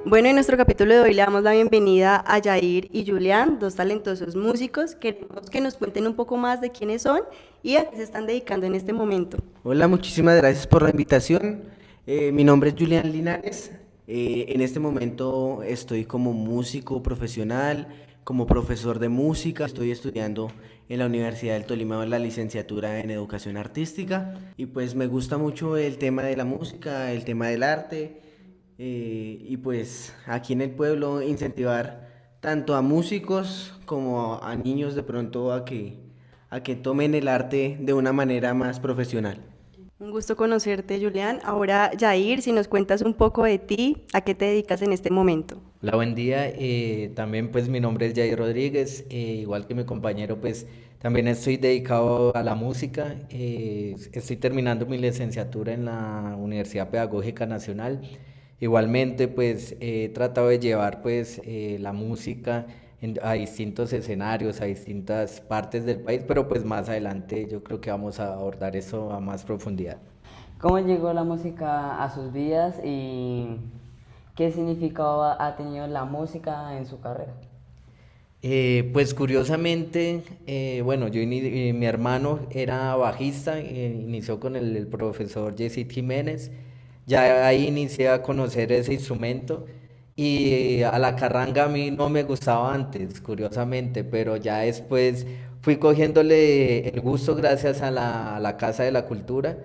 Bueno, en nuestro capítulo de hoy le damos la bienvenida a Yair y Julián, dos talentosos músicos. Queremos que nos cuenten un poco más de quiénes son y a qué se están dedicando en este momento. Hola, muchísimas gracias por la invitación. Mi nombre es Julián Linares. En este momento estoy como músico profesional, como profesor de música. Estoy estudiando en la Universidad del Tolima la licenciatura en Educación Artística y pues me gusta mucho el tema de la música, el tema del arte y pues aquí en el pueblo incentivar tanto a músicos como a niños de pronto a que tomen el arte de una manera más profesional. Un gusto conocerte, Julián. Ahora, Yair, si nos cuentas un poco de ti, ¿a qué te dedicas en este momento? Hola, buen día. También pues mi nombre es Jair Rodríguez, igual que mi compañero pues también estoy dedicado a la música. Estoy terminando mi licenciatura en la Universidad Pedagógica Nacional. Igualmente pues he tratado de llevar pues la música a distintos escenarios, a distintas partes del país, pero pues más adelante yo creo que vamos a abordar eso a más profundidad. ¿Cómo llegó la música a sus vidas y qué significado ha tenido la música en su carrera? Pues curiosamente, bueno, mi hermano era bajista, inició con el profesor Yesid Jiménez, ya ahí inicié a conocer ese instrumento y a la carranga a mí no me gustaba antes, curiosamente, pero ya después fui cogiéndole el gusto gracias a la Casa de la Cultura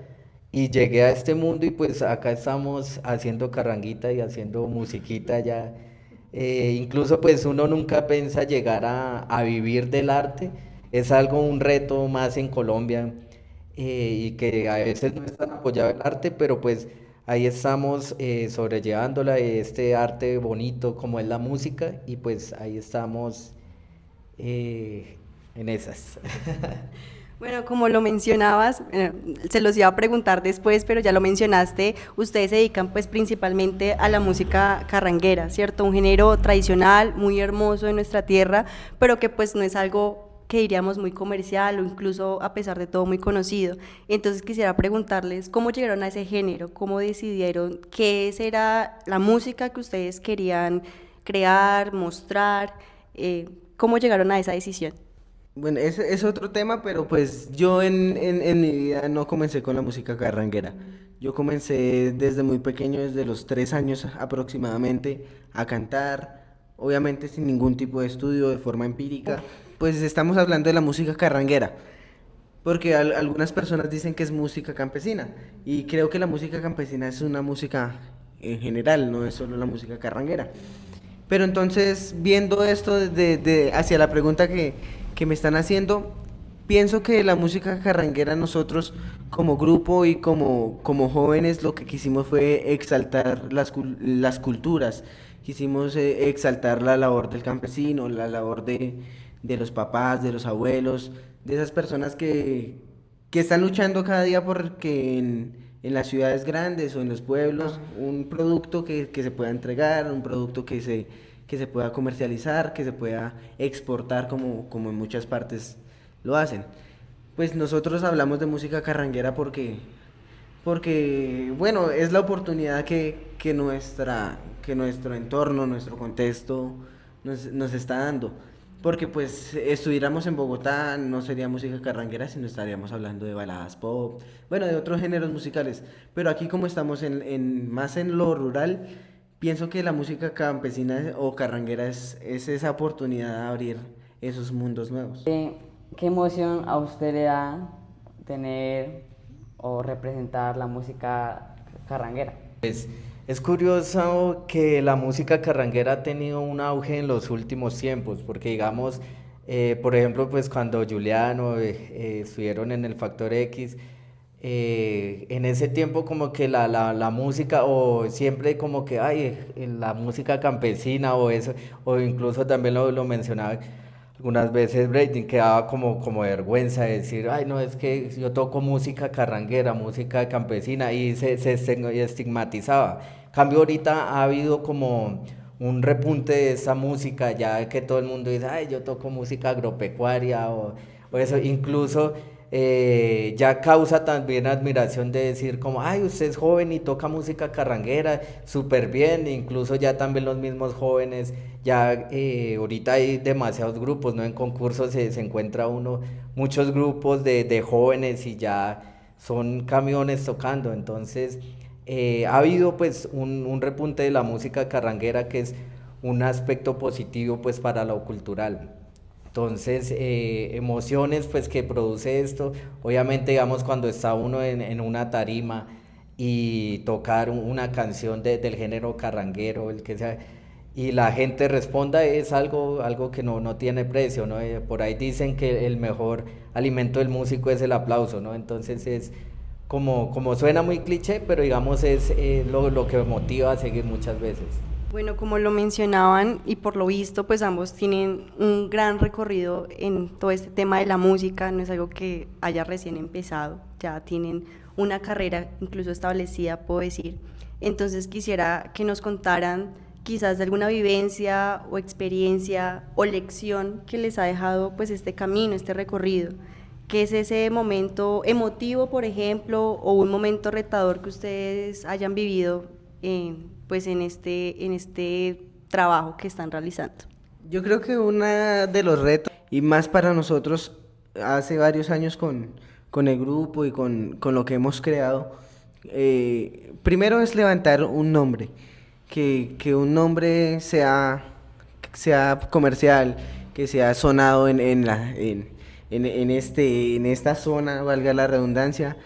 y llegué a este mundo y pues acá estamos haciendo carranguita y haciendo musiquita ya. Incluso pues uno nunca piensa llegar a vivir del arte, es algo, un reto más en Colombia y que a veces no es tan apoyado el arte, pero pues ahí estamos sobrellevándola, este arte bonito como es la música y pues ahí estamos en esas. Bueno, como lo mencionabas, se los iba a preguntar después, pero ya lo mencionaste, ustedes se dedican pues principalmente a la música carranguera, ¿cierto? Un género tradicional, muy hermoso de nuestra tierra, pero que pues no es algo que diríamos muy comercial o incluso a pesar de todo muy conocido. Entonces quisiera preguntarles cómo llegaron a ese género, cómo decidieron qué era la música que ustedes querían crear, mostrar, cómo llegaron a esa decisión. Bueno, ese es otro tema, pero pues yo en mi vida no comencé con la música carranguera. Yo comencé desde muy pequeño, desde los 3 años aproximadamente, a cantar, obviamente sin ningún tipo de estudio, de forma empírica. Pues estamos hablando de la música carranguera, porque algunas personas dicen que es música campesina, y creo que la música campesina es una música en general, no es solo la música carranguera. Pero entonces, viendo esto hacia la pregunta que me están haciendo, pienso que la música carranguera nosotros como grupo y como jóvenes lo que quisimos fue exaltar las culturas, quisimos exaltar la labor del campesino, la labor de los papás, de los abuelos, de esas personas que están luchando cada día porque en las ciudades grandes o en los pueblos un producto que se pueda entregar, un producto que se pueda comercializar, que se pueda exportar como en muchas partes lo hacen. Pues nosotros hablamos de música carranguera porque bueno, es la oportunidad que nuestro entorno, nuestro contexto nos está dando. Porque pues estuviéramos en Bogotá, no sería música carranguera, sino estaríamos hablando de baladas pop, bueno, de otros géneros musicales. Pero aquí como estamos más en lo rural, pienso que la música campesina o carranguera es esa oportunidad de abrir esos mundos nuevos. ¿Qué emoción a usted le da tener o representar la música carranguera? Pues es curioso que la música carranguera ha tenido un auge en los últimos tiempos, porque digamos, por ejemplo, pues cuando Juliano estuvieron en el Factor X, en ese tiempo como que la música, o siempre como que, ay, la música campesina o eso, o incluso también lo mencionaba algunas veces Breaking, que daba como vergüenza de decir, ay, no, es que yo toco música carranguera, música campesina, y se estigmatizaba. Cambio ahorita ha habido como un repunte de esa música, ya que todo el mundo dice, ay, yo toco música agropecuaria o eso, incluso ya causa también admiración de decir como, ay, usted es joven y toca música carranguera, súper bien, incluso ya también los mismos jóvenes, ya ahorita hay demasiados grupos, ¿no? En concursos se encuentra uno, muchos grupos de jóvenes y ya son camiones tocando, entonces ha habido pues un repunte de la música carranguera que es un aspecto positivo pues para lo cultural. Entonces, emociones pues que produce esto, obviamente digamos cuando está uno en una tarima y tocar una canción del género carranguero, el que sea, y la gente responda es algo que no tiene precio, ¿no? Por ahí dicen que el mejor alimento del músico es el aplauso, ¿no? Entonces es como suena muy cliché, pero digamos es lo que motiva a seguir muchas veces. Bueno, como lo mencionaban y por lo visto, pues ambos tienen un gran recorrido en todo este tema de la música, no es algo que haya recién empezado, ya tienen una carrera incluso establecida, puedo decir. Entonces quisiera que nos contaran quizás de alguna vivencia o experiencia o lección que les ha dejado pues este camino, este recorrido. ¿Qué es ese momento emotivo, por ejemplo, o un momento retador que ustedes hayan vivido pues en este trabajo que están realizando? Yo creo que uno de los retos, y más para nosotros, hace varios años con el grupo y con lo que hemos creado, primero es levantar un nombre, que un nombre sea comercial, que sea sonado en esta zona, valga la redundancia,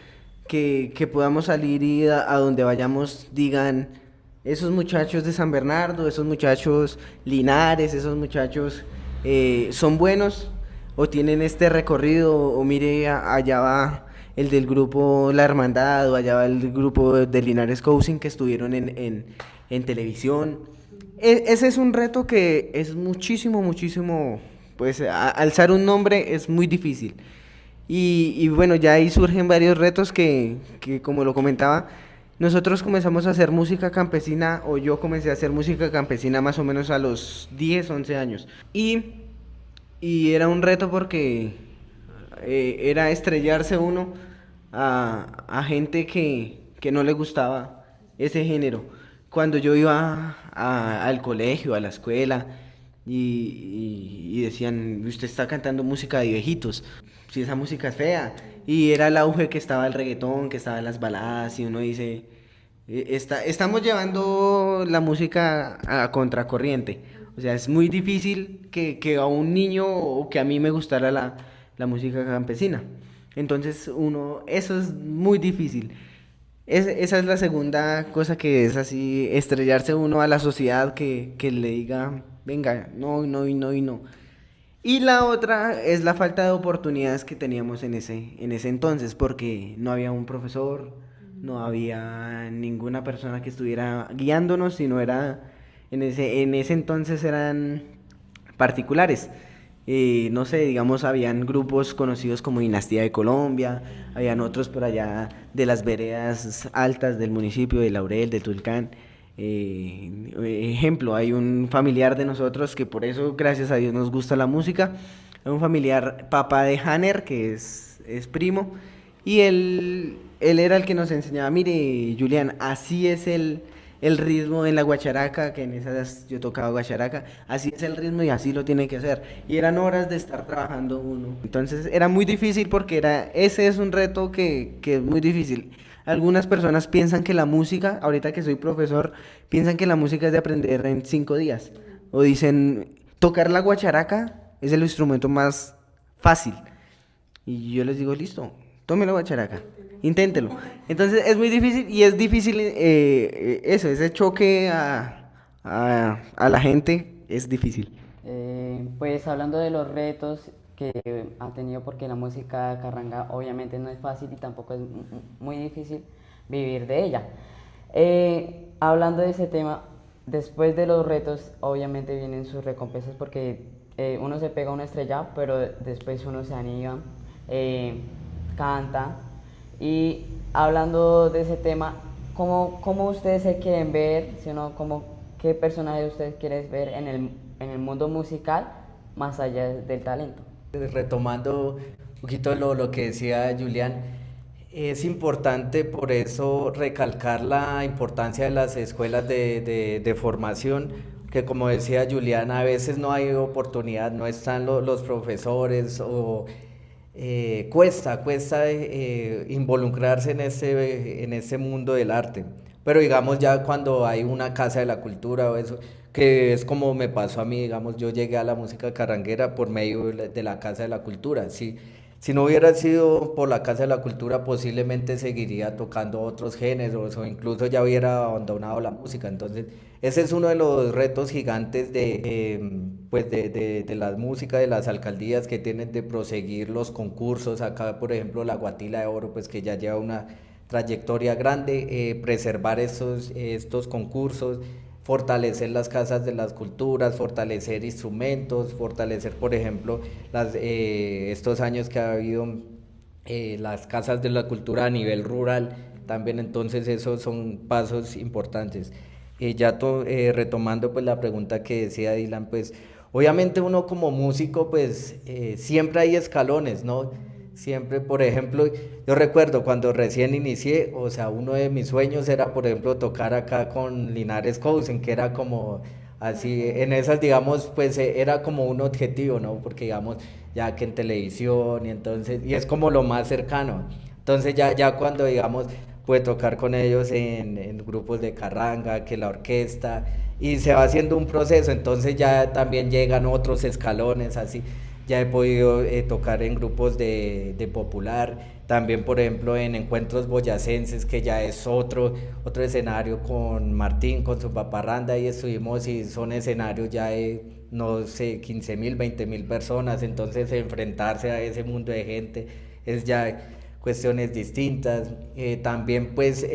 que podamos salir y a donde vayamos digan, esos muchachos de San Bernardo, esos muchachos Linares, esos muchachos son buenos o tienen este recorrido, o mire, allá va el del grupo La Hermandad, o allá va el grupo de Linares Cousin que estuvieron en televisión. Ese es un reto que es muchísimo, pues alzar un nombre es muy difícil. Y bueno, ya ahí surgen varios retos que como lo comentaba, nosotros comenzamos a hacer música campesina, o yo comencé a hacer música campesina más o menos a los 10, 11 años. Y era un reto porque era estrellarse uno a gente que no le gustaba ese género. Cuando yo iba al colegio, a la escuela, y decían, usted está cantando música de viejitos, si esa música es fea. Y era el auge que estaba el reggaetón, que estaban las baladas, y uno dice, estamos llevando la música a contracorriente. O sea, es muy difícil que a un niño o que a mí me gustara la música campesina. Entonces, eso es muy difícil. Esa es la segunda cosa, que es así, estrellarse uno a la sociedad que le diga, venga, no, no, y no, y no. Y la otra es la falta de oportunidades que teníamos en ese entonces, porque no había un profesor, no había ninguna persona que estuviera guiándonos, sino en ese entonces eran particulares. No sé, digamos, habían grupos conocidos como Dinastía de Colombia, habían otros por allá de las veredas altas del municipio de Laurel, de Tulcán. Ejemplo, hay un familiar de nosotros que por eso, gracias a Dios, nos gusta la música. Hay un familiar, papá de Hanner, que es primo, y él era el que nos enseñaba, mire, Julián, así es el ritmo en la guacharaca, que en esas yo tocaba guacharaca, así es el ritmo y así lo tiene que hacer. Y eran horas de estar trabajando uno. Entonces era muy difícil porque ese es un reto que es muy difícil. Algunas personas piensan que la música, ahorita que soy profesor, piensan que la música es de aprender en 5 días. O dicen, tocar la guacharaca es el instrumento más fácil. Y yo les digo, listo, tome la guacharaca, inténtelo. Entonces es muy difícil, y es difícil ese choque a la gente es difícil. Pues hablando de los retos que ha tenido, porque la música carranga obviamente no es fácil y tampoco es muy difícil vivir de ella. Hablando de ese tema, después de los retos obviamente vienen sus recompensas, porque uno se pega una estrella, pero después uno se anima, canta. Y hablando de ese tema, ¿cómo ustedes se quieren ver? ¿Sí o no? ¿Qué personaje ustedes quieren ver en el mundo musical más allá del talento? Retomando poquito lo que decía Julián. Es importante por eso recalcar la importancia de las escuelas de formación, que como decía Julián, a veces no hay oportunidad, no están los profesores o cuesta involucrarse en ese mundo del arte. Pero digamos ya cuando hay una casa de la cultura o eso, que es como me pasó a mí, digamos, yo llegué a la música carranguera por medio de la casa de la cultura, sí. Si no hubiera sido por la Casa de la Cultura, posiblemente seguiría tocando otros géneros o incluso ya hubiera abandonado la música. Entonces, ese es uno de los retos gigantes pues de la música, de las alcaldías que tienen de proseguir los concursos. Acá, por ejemplo, la Guatila de Oro, pues que ya lleva una trayectoria grande, preservar estos concursos, fortalecer las casas de las culturas, fortalecer instrumentos, fortalecer, por ejemplo, estos años que ha habido las casas de la cultura a nivel rural, también entonces esos son pasos importantes. Retomando pues la pregunta que decía Dylan, pues obviamente uno como músico pues siempre hay escalones, ¿no? Siempre, por ejemplo, yo recuerdo cuando recién inicié, o sea, uno de mis sueños era, por ejemplo, tocar acá con Linares Cousin, que era como así, en esas, digamos, pues era como un objetivo, ¿no? Porque, digamos, ya que en televisión, y entonces, y es como lo más cercano. Entonces, ya cuando, digamos, pude tocar con ellos en grupos de carranga, que la orquesta, y se va haciendo un proceso, entonces ya también llegan otros escalones, así. Ya he podido tocar en grupos de popular, también por ejemplo en encuentros boyacenses, que ya es otro escenario con Martín, con su paparranda, y estuvimos y son escenarios ya de, no sé, 15.000, 20.000 personas, entonces enfrentarse a ese mundo de gente es ya cuestiones distintas. También pues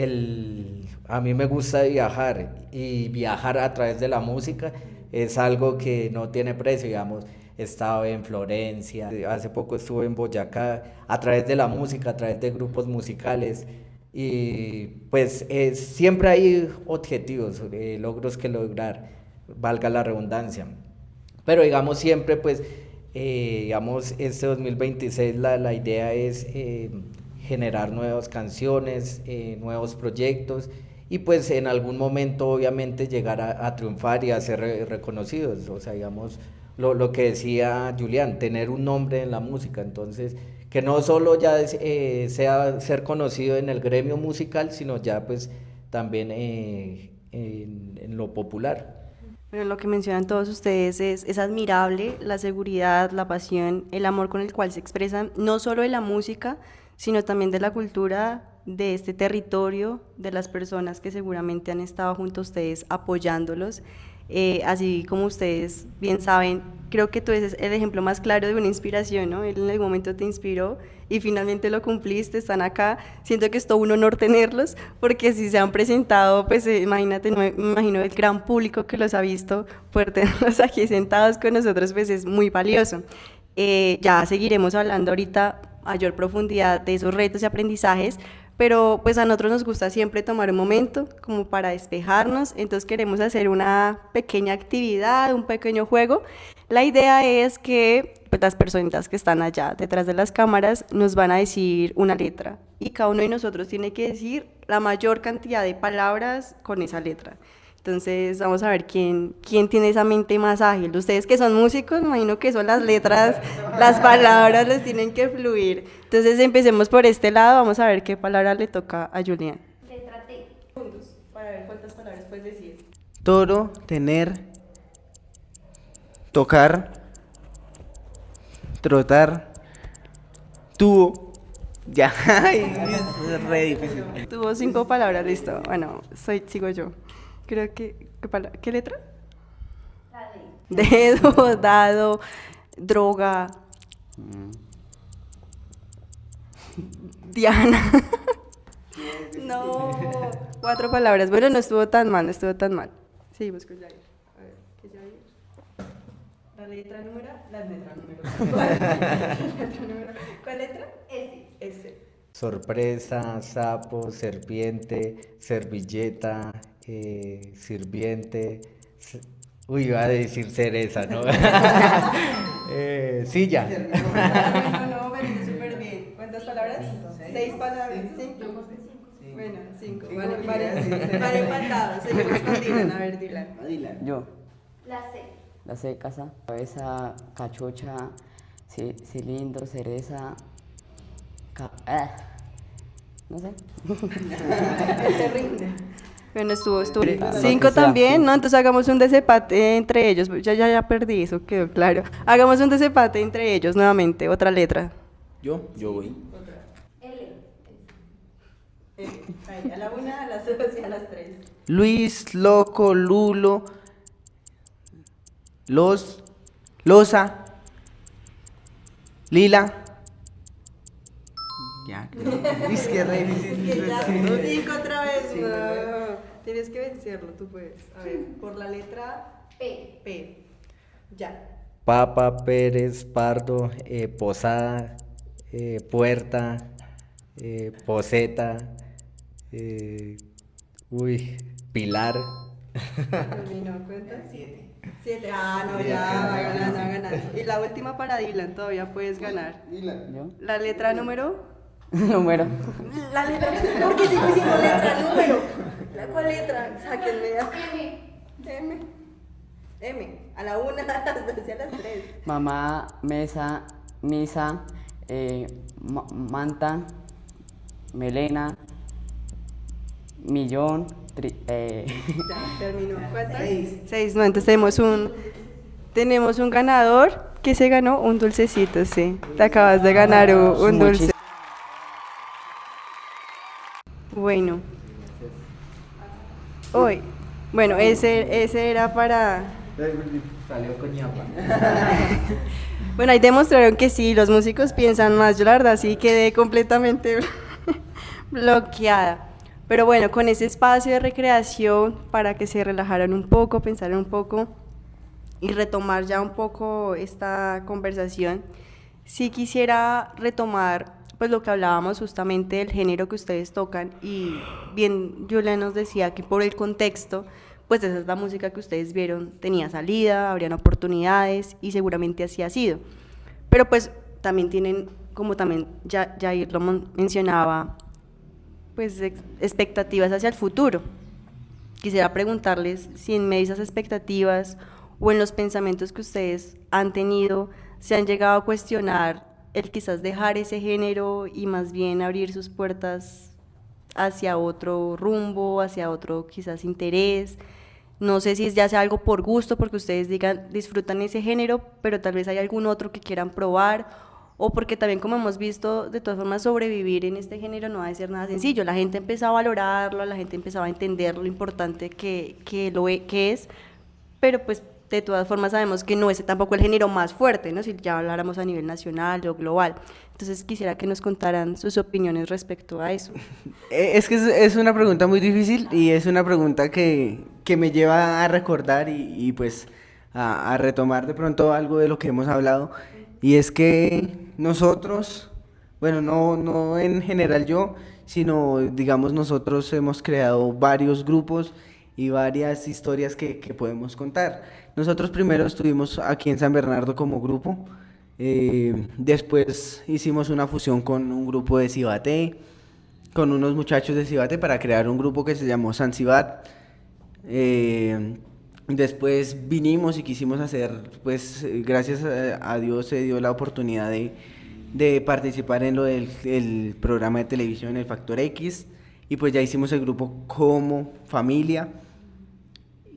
a mí me gusta viajar y viajar a través de la música es algo que no tiene precio, digamos. He estado en Florencia, hace poco estuve en Boyacá, a través de la música, a través de grupos musicales, y pues siempre hay objetivos, logros que lograr, valga la redundancia. Pero digamos siempre pues, digamos este 2026 la idea es generar nuevas canciones, nuevos proyectos, y pues en algún momento obviamente llegar a triunfar y a ser reconocidos, o sea, digamos, lo que decía Julián, tener un nombre en la música, entonces que no solo ya sea ser conocido en el gremio musical, sino ya pues también en lo popular. Bueno, lo que mencionan todos ustedes es admirable, la seguridad, la pasión, el amor con el cual se expresan, no solo de la música, sino también de la cultura de este territorio, de las personas que seguramente han estado junto a ustedes apoyándolos. Así como ustedes bien saben, creo que tú eres el ejemplo más claro de una inspiración, ¿no? Él en algún momento te inspiró y finalmente lo cumpliste, están acá. Siento que es todo un honor tenerlos, porque si se han presentado, pues imagínate, me imagino el gran público que los ha visto, poder tenerlos aquí sentados con nosotros, pues es muy valioso. Ya seguiremos hablando ahorita a mayor profundidad de esos retos y aprendizajes, pero pues a nosotros nos gusta siempre tomar un momento como para despejarnos, entonces queremos hacer una pequeña actividad, un pequeño juego. La idea es que pues, las personitas que están allá detrás de las cámaras nos van a decir una letra y cada uno de nosotros tiene que decir la mayor cantidad de palabras con esa letra. Entonces vamos a ver quién tiene esa mente más ágil. Ustedes que son músicos, me imagino que son las letras, las palabras les tienen que fluir. Entonces empecemos por este lado, vamos a ver qué palabra le toca a Julián. Letra T. Juntos, para ver cuántas palabras puedes decir. Toro, tener, tocar, trotar, tubo. Ya, es re difícil. Tuvo 5 palabras, listo. Bueno, sigo yo. Creo que, ¿qué letra? La D. Dedo, dado, droga, Diana. No, 4 palabras. Bueno, no estuvo tan mal, no estuvo tan mal. Seguimos con Jair. A ver, ¿qué Jair? La letra número. ¿Cuál letra? S. S. Sorpresa, sapo, serpiente, servilleta, sirviente, uy, iba a decir cereza, ¿no? Silla. No, pero es súper Seis palabras. Cinco. Bueno, cinco. Vale, porque vale, ya sí. vale empatados. Seguimos con Dylan. A ver, Dylan. Yo, La C. la C de casa, cabeza, cachucha, cilindro, cereza, no sé. Se rinde. Bueno, estuvo. Lo que Cinco sea, también, sí. ¿no? Entonces hagamos un desempate entre ellos. Ya perdí, eso quedó claro. Hagamos un desempate entre ellos nuevamente. Otra letra. Yo voy. L. A la una, a las dos y a las tres. Luis, Loco, Lulo, Loza, Lila. Ya, es que re difícil. Cinco otra vez. No. Tienes que vencerlo, tú puedes. A ver, por la letra P. P. Ya. Papa, Pérez, Pardo, Posada, Puerta, Poseta, Pilar. Terminó, ¿cuántas? Siete. Ah, no, ya, va ganando. Y la última para Dylan, todavía puedes ganar. Yo, La letra número. número. La letra. ¿Por qué sigo diciendo letra número? ¿Cuál letra? Sáquenme ya. M. M. A la una, a las dos y a las tres. Mamá, mesa, misa, manta, melena, millón, Ya, terminó. ¿Cuántas? Seis. No, entonces tenemos un ganador que se ganó un dulcecito, sí. Te acabas de ganar un dulce. Bueno. Hoy. Bueno, ese era para... Salió con ñapa. Bueno, ahí demostraron que sí, los músicos piensan más. Yo la verdad sí quedé completamente bloqueada. Pero bueno, con ese espacio de recreación para que se relajaran un poco, pensaran un poco y retomar ya un poco esta conversación, sí quisiera retomar pues lo que hablábamos justamente del género que ustedes tocan y bien Julia nos decía que por el contexto pues esa es la música que ustedes vieron, tenía salida, habrían oportunidades y seguramente así ha sido. Pero pues también tienen, como también Jair lo mencionaba, pues expectativas hacia el futuro. Quisiera preguntarles si en medio de esas expectativas o en los pensamientos que ustedes han tenido, se han llegado a cuestionar el quizás dejar ese género y más bien abrir sus puertas hacia otro rumbo, hacia otro quizás interés. No sé si ya sea algo por gusto, porque ustedes digan, disfrutan ese género, pero tal vez hay algún otro que quieran probar, o porque también como hemos visto, de todas formas sobrevivir en este género no va a ser nada sencillo. La gente empezó a valorarlo, la gente empezaba a entender lo importante que es, pero pues de todas formas sabemos que no es tampoco el género más fuerte, ¿no? Si ya habláramos a nivel nacional o global. Entonces quisiera que nos contaran sus opiniones respecto a eso. Es que es una pregunta muy difícil y es una pregunta que me lleva a recordar y pues a retomar de pronto algo de lo que hemos hablado. Y es que nosotros, bueno, no en general yo, sino digamos nosotros hemos creado varios grupos y varias historias que podemos contar. Nosotros primero estuvimos aquí en San Bernardo como grupo, después hicimos una fusión con un grupo de Cibaté, con unos muchachos de Cibaté para crear un grupo que se llamó San Cibat. Después vinimos y quisimos hacer, pues gracias a Dios se dio la oportunidad de participar en lo del programa de televisión El Factor X y pues ya hicimos el grupo como familia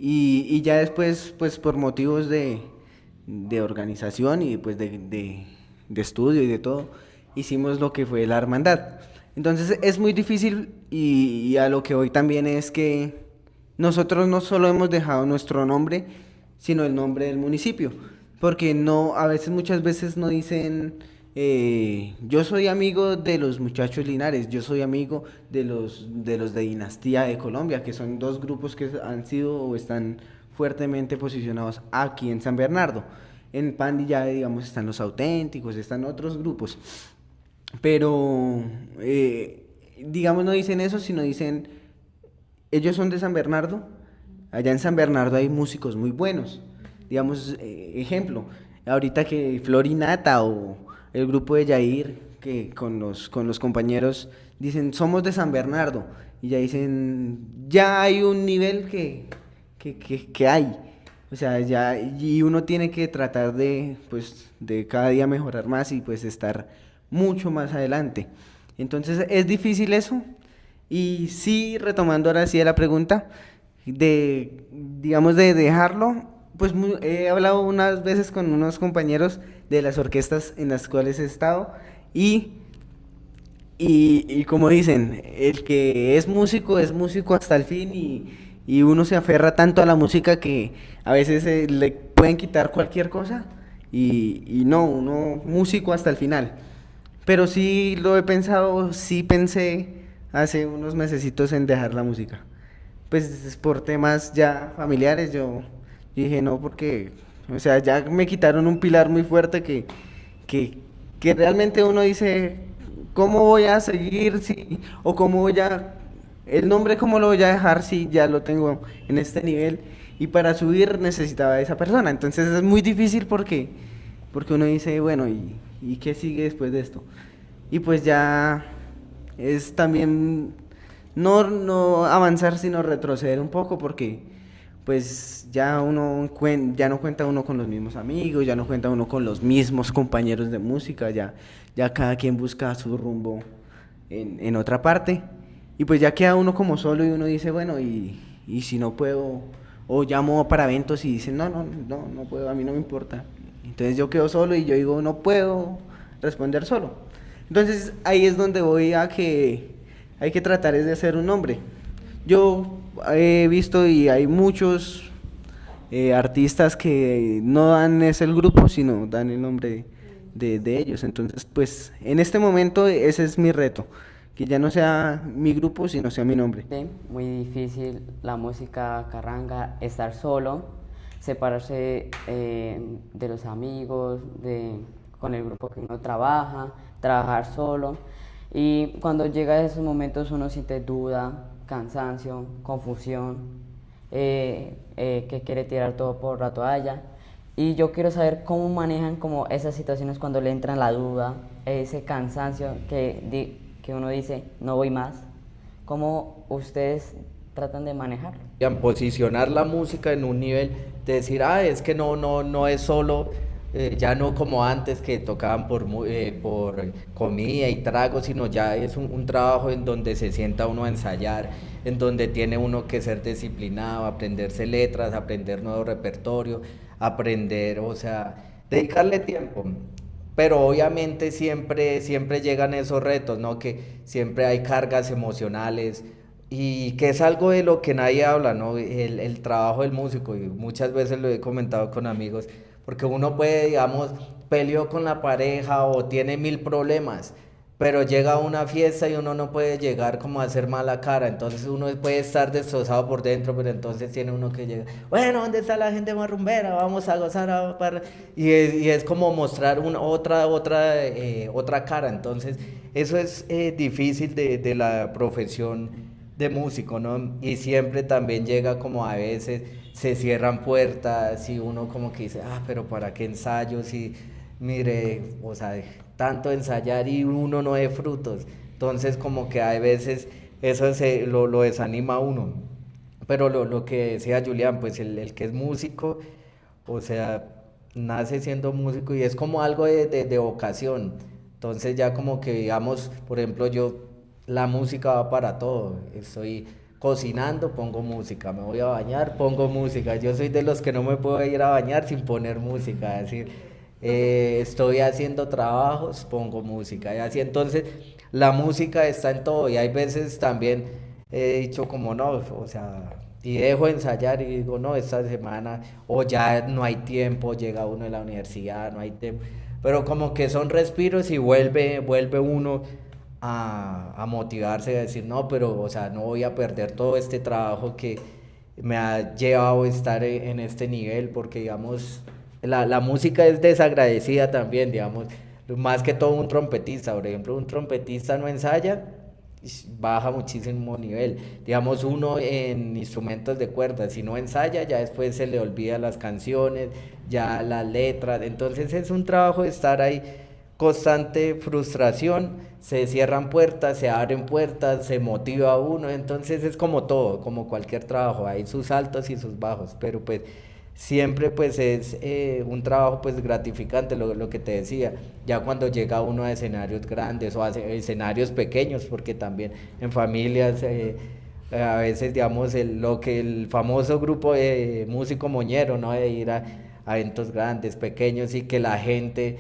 y ya después pues por motivos de organización y pues de estudio y de todo hicimos lo que fue la hermandad. Entonces es muy difícil y a lo que hoy también es que nosotros no solo hemos dejado nuestro nombre, sino el nombre del municipio, porque muchas veces no dicen, yo soy amigo de los muchachos Linares, yo soy amigo de los de Dinastía de Colombia, que son dos grupos que han sido o están fuertemente posicionados aquí en San Bernardo. En Pandi ya, digamos, están los auténticos, están otros grupos, pero, digamos, no dicen eso, sino dicen... Ellos son de San Bernardo, allá en San Bernardo hay músicos muy buenos, digamos, ejemplo, ahorita que Florinata o el grupo de Jair, que con los compañeros dicen, somos de San Bernardo, y ya dicen, ya hay un nivel que hay. O sea, ya, y uno tiene que tratar de, pues, de cada día mejorar más y pues estar mucho más adelante. Entonces es difícil eso. Y sí, retomando ahora sí a la pregunta, de, digamos, de dejarlo, pues he hablado unas veces con unos compañeros de las orquestas en las cuales he estado y, y como dicen, el que es músico hasta el fin y uno se aferra tanto a la música que a veces le pueden quitar cualquier cosa y no, uno músico hasta el final. Pero sí lo he pensado, sí pensé hace unos mesecitos en dejar la música. Pues por temas ya familiares yo dije no porque, o sea, ya me quitaron un pilar muy fuerte que, que realmente uno dice, ¿cómo voy a seguir si, o cómo voy a, el nombre cómo lo voy a dejar si ya lo tengo en este nivel? Y para subir necesitaba a esa persona, entonces es muy difícil porque uno dice, bueno, ¿y qué sigue después de esto? Y pues ya es también no avanzar, sino retroceder un poco, porque pues ya ya no cuenta uno con los mismos amigos, ya no cuenta uno con los mismos compañeros de música, ya cada quien busca su rumbo en otra parte, y pues ya queda uno como solo y uno dice, bueno, y si no puedo, o llamo para eventos y dicen, no puedo, a mí no me importa. Entonces yo quedo solo y yo digo, no puedo responder solo. Entonces ahí es donde voy a que hay que tratar es de hacer un nombre. Yo he visto y hay muchos artistas que no dan es el grupo, sino dan el nombre de ellos. Entonces, pues en este momento ese es mi reto, que ya no sea mi grupo, sino sea mi nombre. Sí, muy difícil la música carranga, estar solo, separarse de los amigos, con el grupo que uno trabaja, trabajar solo. Y cuando llega a esos momentos uno siente duda, cansancio, confusión, que quiere tirar todo por la toalla. Y yo quiero saber cómo manejan como esas situaciones cuando le entra la duda, ese cansancio que uno dice, no voy más. ¿Cómo ustedes tratan de manejarlo? Posicionar la música en un nivel de decir, es que no es solo, ya no como antes que tocaban por comida y trago, sino ya es un trabajo en donde se sienta uno a ensayar, en donde tiene uno que ser disciplinado, aprenderse letras, aprender nuevo repertorio, aprender, o sea, dedicarle tiempo. Pero obviamente siempre llegan esos retos, ¿no? Que siempre hay cargas emocionales y que es algo de lo que nadie habla, ¿no? El trabajo del músico, y muchas veces lo he comentado con amigos, porque uno puede, digamos, peleó con la pareja o tiene 1000 problemas, pero llega a una fiesta y uno no puede llegar como a hacer mala cara, entonces uno puede estar destrozado por dentro, pero entonces tiene uno que llegar, bueno, ¿dónde está la gente más rumbera? Vamos a gozar, y es como mostrar otra cara, entonces eso es difícil de la profesión de músico, ¿no? Y siempre también llega como a veces se cierran puertas y uno como que dice, pero ¿para qué ensayo? Si, mire, o sea, tanto ensayar y uno no ve frutos. Entonces como que hay veces eso lo desanima a uno. Pero lo que decía Julián, pues el que es músico, o sea, nace siendo músico y es como algo de vocación. Entonces ya como que digamos, por ejemplo, la música va para todo. Estoy cocinando, pongo música, me voy a bañar, pongo música. Yo soy de los que no me puedo ir a bañar sin poner música, es decir, estoy haciendo trabajos, pongo música, y así. Entonces la música está en todo y hay veces también he dicho como no, o sea, y dejo de ensayar y digo no, esta semana, o ya no hay tiempo, llega uno de la universidad, no hay tiempo, pero como que son respiros y vuelve uno a motivarse, a decir, no, pero, o sea, no voy a perder todo este trabajo que me ha llevado a estar en este nivel, porque, digamos, la música es desagradecida también, digamos, más que todo un trompetista, por ejemplo, un trompetista no ensaya, baja muchísimo nivel, digamos, uno en instrumentos de cuerda, si no ensaya, ya después se le olvida las canciones, ya las letras, entonces es un trabajo de estar ahí constante frustración, se cierran puertas, se abren puertas, se motiva a uno, entonces es como todo, como cualquier trabajo, hay sus altos y sus bajos, pero pues siempre pues es un trabajo pues gratificante, lo que te decía, ya cuando llega uno a escenarios grandes o a escenarios pequeños, porque también en familias a veces digamos lo que el famoso grupo de músico moñero, ¿no? De ir a eventos grandes, pequeños y que la gente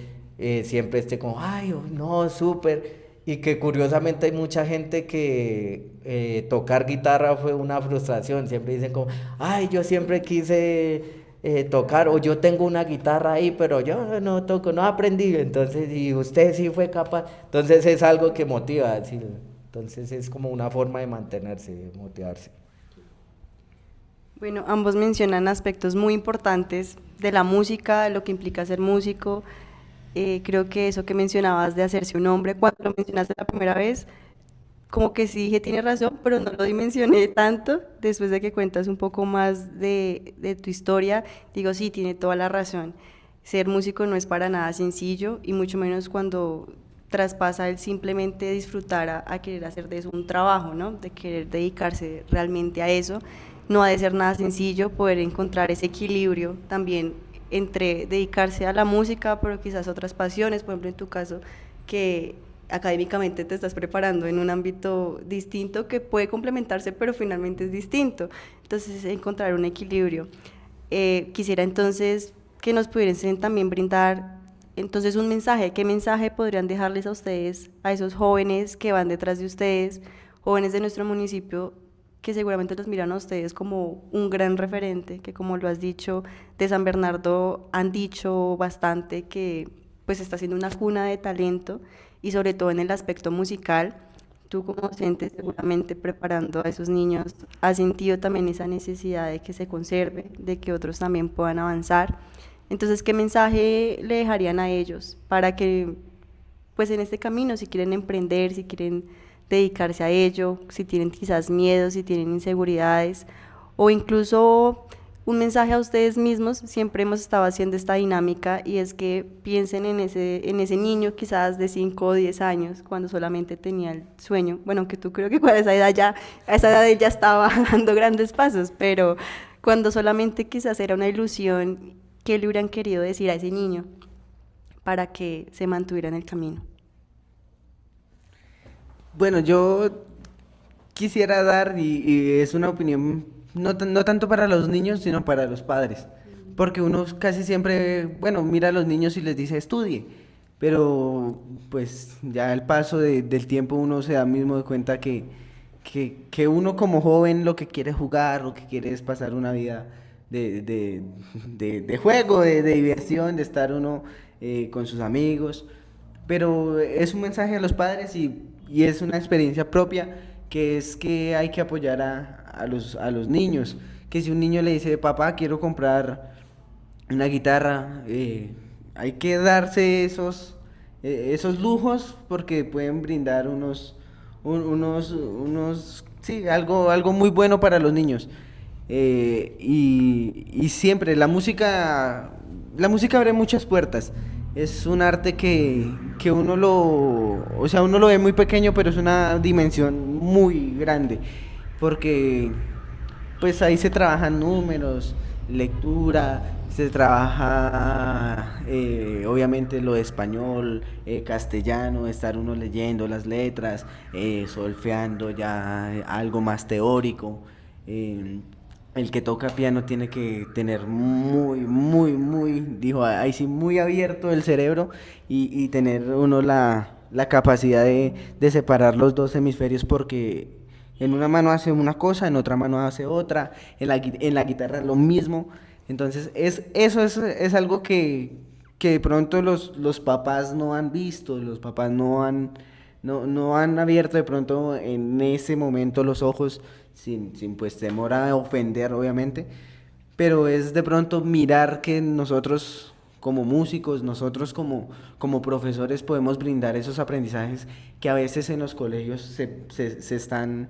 siempre esté como, ay, oh, no, súper. Y que curiosamente hay mucha gente que tocar guitarra fue una frustración. Siempre dicen como, ay, yo siempre quise tocar o yo tengo una guitarra ahí, pero yo no toco, no aprendí. Entonces, y usted sí fue capaz. Entonces es algo que motiva, ¿sí? Entonces es como una forma de mantenerse, de motivarse. Bueno, ambos mencionan aspectos muy importantes de la música, de lo que implica ser músico. Creo que eso que mencionabas de hacerse un hombre, cuando lo mencionaste la primera vez, como que sí dije, tiene razón, pero no lo dimensioné tanto. Después de que cuentas un poco más de tu historia, digo, sí, tiene toda la razón. Ser músico no es para nada sencillo, y mucho menos cuando traspasa el simplemente disfrutar a querer hacer de eso un trabajo, ¿no? De querer dedicarse realmente a eso. No ha de ser nada sencillo poder encontrar ese equilibrio también entre dedicarse a la música, pero quizás otras pasiones, por ejemplo en tu caso, que académicamente te estás preparando en un ámbito distinto que puede complementarse, pero finalmente es distinto. Entonces, encontrar un equilibrio. Quisiera entonces que nos pudiesen también brindar entonces un mensaje. ¿Qué mensaje podrían dejarles a ustedes, a esos jóvenes que van detrás de ustedes, jóvenes de nuestro municipio, que seguramente los miran a ustedes como un gran referente, que como lo has dicho, de San Bernardo han dicho bastante que pues está siendo una cuna de talento, y sobre todo en el aspecto musical? Tú como docente seguramente preparando a esos niños has sentido también esa necesidad de que se conserve, de que otros también puedan avanzar. Entonces, ¿qué mensaje le dejarían a ellos para que pues en este camino, si quieren emprender, si quieren dedicarse a ello, si tienen quizás miedos, si tienen inseguridades, o incluso un mensaje a ustedes mismos? Siempre hemos estado haciendo esta dinámica, y es que piensen en ese niño quizás de 5 o 10 años, cuando solamente tenía el sueño, bueno, aunque tú creo que a esa edad él ya estaba dando grandes pasos, pero cuando solamente quizás era una ilusión, ¿qué le hubieran querido decir a ese niño para que se mantuviera en el camino? Bueno, yo quisiera dar, y es una opinión no tanto para los niños, sino para los padres. Porque uno casi siempre, bueno, mira a los niños y les dice estudie, pero pues ya al paso del tiempo uno se da mismo de cuenta que uno como joven lo que quiere es jugar, lo que quiere es pasar una vida de juego, de diversión, de estar uno con sus amigos. Pero es un mensaje a los padres, y es una experiencia propia, que es que hay que apoyar a los niños. Que si un niño le dice, papá, quiero comprar una guitarra, hay que darse esos lujos, porque pueden brindar sí, algo muy bueno para los niños. Y siempre la música abre muchas puertas. Es un arte que uno lo ve muy pequeño, pero es una dimensión muy grande, porque pues ahí se trabajan números, lectura, se trabaja obviamente lo de español, castellano, estar uno leyendo las letras, solfeando ya algo más teórico. El que toca piano tiene que tener dijo ahí sí, muy abierto el cerebro, y tener uno la capacidad de separar los dos hemisferios, porque en una mano hace una cosa, en otra mano hace otra, en la guitarra lo mismo. Entonces eso es algo que de pronto los papás no han visto, los papás no han abierto de pronto en ese momento los ojos, sin pues temor a ofender, obviamente, pero es de pronto mirar que nosotros como músicos, nosotros como profesores podemos brindar esos aprendizajes que a veces en los colegios se están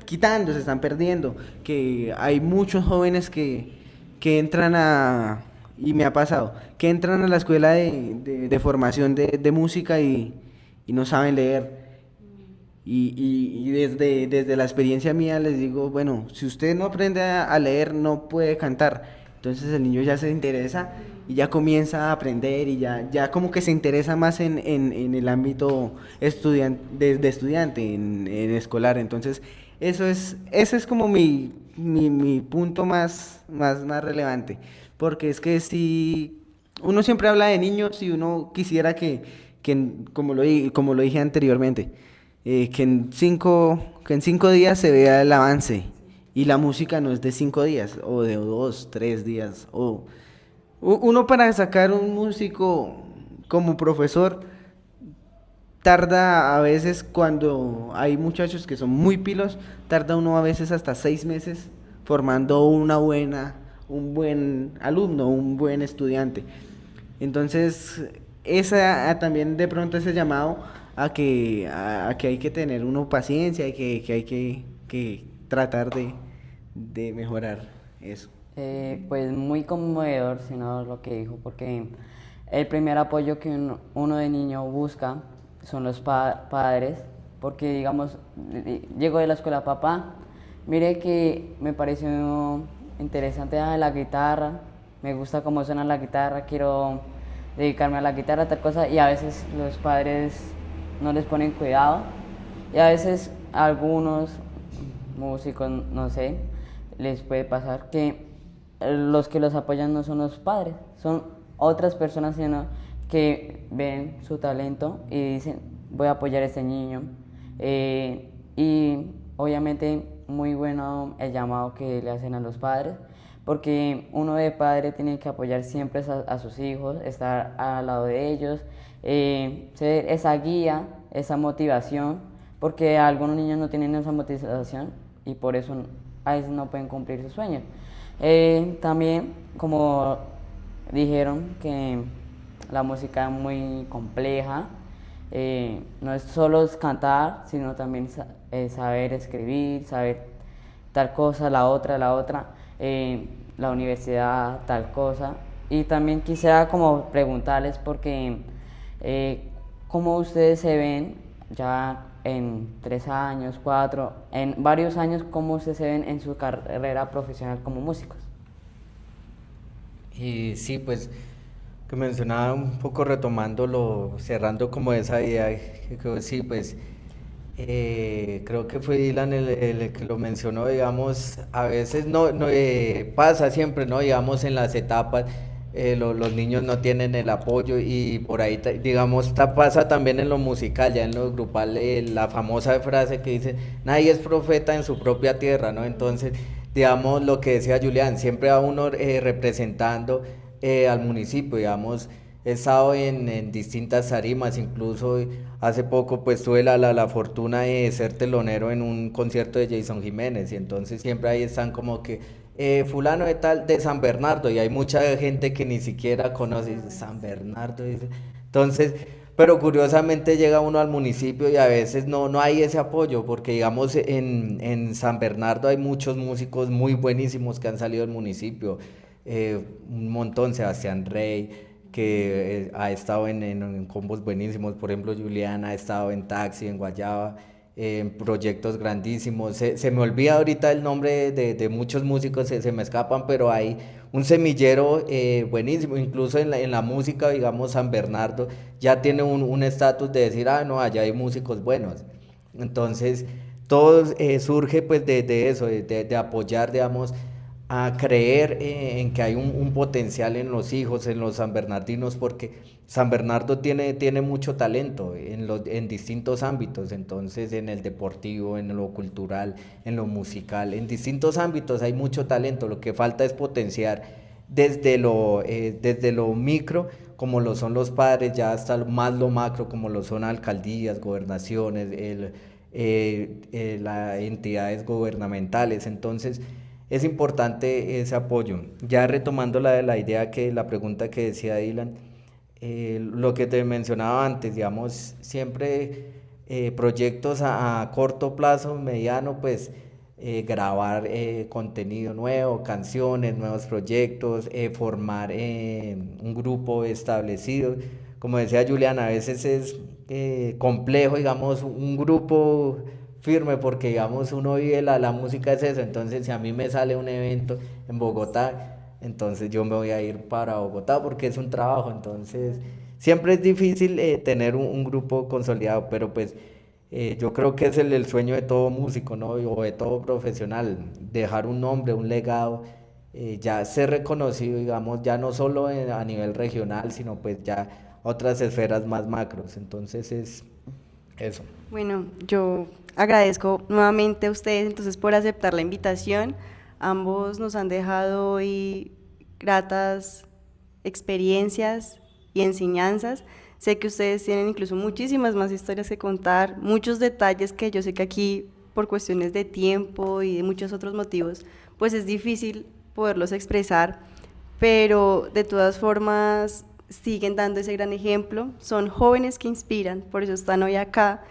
quitando, se están perdiendo, que hay muchos jóvenes que entran y me ha pasado, que entran a la escuela de formación de música y no saben leer. Y desde la experiencia mía les digo, bueno, si usted no aprende a leer, no puede cantar. Entonces el niño ya se interesa y ya comienza a aprender y ya como que se interesa más en el ámbito de estudiante, en escolar. Entonces ese es como mi punto más relevante. Porque es que si uno siempre habla de niños y uno quisiera como lo dije anteriormente, que en 5 días se vea el avance. Y la música no es de 5 días, o de 2, 3 días. Uno para sacar un músico como profesor tarda a veces, cuando hay muchachos que son muy pilos, tarda uno a veces hasta 6 meses formando un buen alumno, un buen estudiante. Entonces, también de pronto ese llamado a que hay que tener uno paciencia y que hay que tratar de mejorar eso. Pues muy conmovedor, sino lo que dijo, porque el primer apoyo que uno de niño busca son los padres, porque digamos, llego de la escuela, papá, mire que me pareció interesante la guitarra, me gusta cómo suena la guitarra, quiero dedicarme a la guitarra, tal cosa, y a veces los padres no les ponen cuidado, y a veces a algunos músicos, no sé, les puede pasar que los que los apoyan no son los padres, son otras personas que ven su talento y dicen, voy a apoyar a este niño. Y obviamente muy bueno el llamado que le hacen a los padres, porque uno de padre tiene que apoyar siempre a sus hijos, estar al lado de ellos, ser esa guía, esa motivación, porque algunos niños no tienen esa motivación y por eso a veces no pueden cumplir sus sueños. También, como dijeron, que la música es muy compleja, no es solo cantar, sino también saber escribir, saber tal cosa, la otra, la universidad, tal cosa. Y también quisiera como preguntarles, porque cómo ustedes se ven ya en 3 años, 4, en varios años, cómo ustedes se ven en su carrera profesional como músicos. Y sí, pues que mencionaba un poco retomándolo, cerrando como esa idea, que sí, pues creo que fue Dylan el que lo mencionó, digamos, a veces pasa siempre, ¿no? Digamos, en las etapas los niños no tienen el apoyo y por ahí, digamos, pasa también en lo musical, ya en lo grupal, la famosa frase que dice, nadie es profeta en su propia tierra, ¿no? Entonces, digamos, lo que decía Julián, siempre va uno representando al municipio, digamos. He estado en distintas tarimas, incluso hace poco pues tuve la fortuna de ser telonero en un concierto de Jason Jiménez y entonces siempre ahí están como que fulano de tal de San Bernardo y hay mucha gente que ni siquiera conoce San Bernardo, dice. Entonces, pero curiosamente llega uno al municipio y a veces no hay ese apoyo porque digamos en San Bernardo hay muchos músicos muy buenísimos que han salido del municipio, un montón, Sebastián Rey, que ha estado en combos buenísimos, por ejemplo Juliana ha estado en Taxi, en Guayaba, en proyectos grandísimos, se me olvida ahorita el nombre de muchos músicos, se me escapan, pero hay un semillero buenísimo, incluso en la música, digamos San Bernardo ya tiene un estatus de decir, no, allá hay músicos buenos, entonces todo surge pues de eso, de apoyar, digamos, a creer en que hay un potencial en los hijos, en los sanbernardinos, porque San Bernardo tiene mucho talento en distintos ámbitos, entonces en el deportivo, en lo cultural, en lo musical, en distintos ámbitos hay mucho talento, lo que falta es potenciar desde lo micro, como lo son los padres, ya hasta más lo macro, como lo son alcaldías, gobernaciones, las entidades gubernamentales, entonces es importante ese apoyo. Ya retomando la pregunta que decía Dylan, lo que te mencionaba antes, digamos, siempre proyectos a corto plazo, mediano, pues grabar contenido nuevo, canciones, nuevos proyectos, formar un grupo establecido. Como decía Juliana, a veces es complejo, digamos, un grupo firme porque, digamos, uno vive la música es eso. Entonces, si a mí me sale un evento en Bogotá, entonces yo me voy a ir para Bogotá porque es un trabajo. Entonces, siempre es difícil tener un grupo consolidado, pero pues yo creo que es el sueño de todo músico, ¿no? O de todo profesional, dejar un nombre, un legado, ya ser reconocido, digamos, ya no solo a nivel regional, sino pues ya otras esferas más macros. Entonces es eso. Bueno, yo agradezco nuevamente a ustedes entonces por aceptar la invitación. Ambos nos han dejado hoy gratas experiencias y enseñanzas. Sé que ustedes tienen incluso muchísimas más historias que contar, muchos detalles que yo sé que aquí, por cuestiones de tiempo y de muchos otros motivos, pues es difícil poderlos expresar, pero de todas formas siguen dando ese gran ejemplo. Son jóvenes que inspiran, por eso están hoy acá.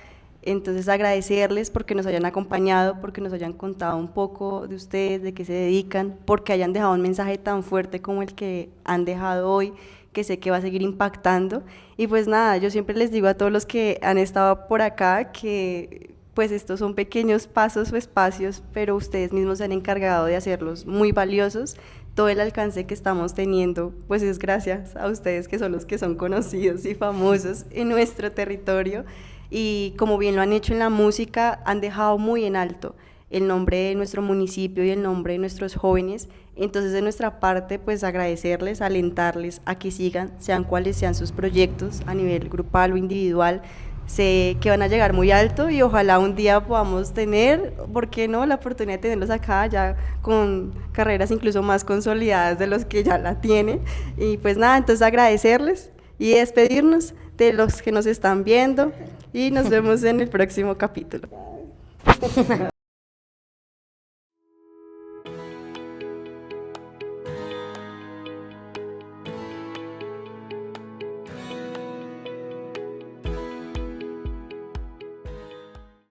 Entonces agradecerles porque nos hayan acompañado, porque nos hayan contado un poco de ustedes, de qué se dedican, porque hayan dejado un mensaje tan fuerte como el que han dejado hoy, que sé que va a seguir impactando. Y pues nada, yo siempre les digo a todos los que han estado por acá que pues estos son pequeños pasos o espacios, pero ustedes mismos se han encargado de hacerlos muy valiosos. Todo el alcance que estamos teniendo pues es gracias a ustedes, que son los que son conocidos y famosos en nuestro territorio, y como bien lo han hecho en la música, han dejado muy en alto el nombre de nuestro municipio y el nombre de nuestros jóvenes. Entonces, de nuestra parte, pues agradecerles, alentarles a que sigan, sean cuales sean sus proyectos a nivel grupal o individual. Sé que van a llegar muy alto y ojalá un día podamos tener, ¿por qué no?, la oportunidad de tenerlos acá ya con carreras incluso más consolidadas de los que ya la tienen. Y pues nada, entonces agradecerles y despedirnos de los que nos están viendo, y nos vemos en el próximo capítulo.